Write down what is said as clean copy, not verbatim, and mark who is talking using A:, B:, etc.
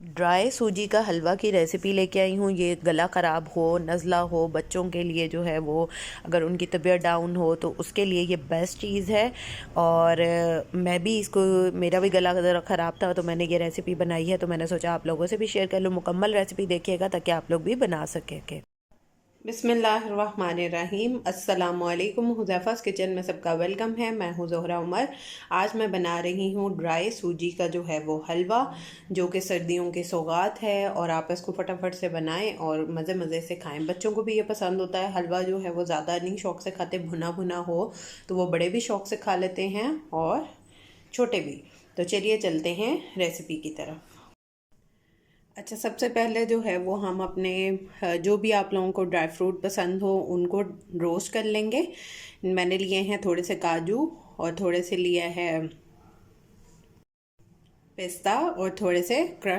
A: Dry सूजी का हलवा की रेसिपी लेके आई हूँ। ये गला ख़राब हो, नज़ला हो, बच्चों के लिए जो है वो अगर उनकी तबीयत डाउन हो तो उसके लिए ये बेस्ट चीज़ है। और मैं भी इसको, मेरा भी गला ज़रा ख़राब था तो मैंने ये रेसिपी बनाई है, तो मैंने सोचा आप लोगों से भी शेयर कर लूँ। मुकम्मल रेसिपी देखिएगा ताकि आप लोग भी बना सकें।
B: बिस्मिल्लाहिर्रहमानिर्रहीम। अस्सलामुअलैकुम। हुज़ैफ़ा's किचन में सबका वेलकम है। मैं हूँ ज़ोहरा उमर। आज मैं बना रही हूँ ड्राई सूजी का जो है वो हलवा, जो कि सर्दियों की सौगात है। और आप इसको फटाफट से बनाएं और मज़े मज़े से खाएं। बच्चों को भी ये पसंद होता है। हलवा जो है वो ज़्यादा नहीं शौक़ से खाते, भुना भुना हो तो वो बड़े भी शौक़ से खा लेते हैं और छोटे भी। तो चलिए चलते हैं रेसिपी की तरफ। अच्छा, सबसे पहले जो है वो हम अपने जो भी आप लोगों को ड्राई फ्रूट पसंद हो उनको रोस्ट कर लेंगे। मैंने लिए हैं थोड़े से काजू, और थोड़े से लिए हैं पिस्ता, और थोड़े से क्रश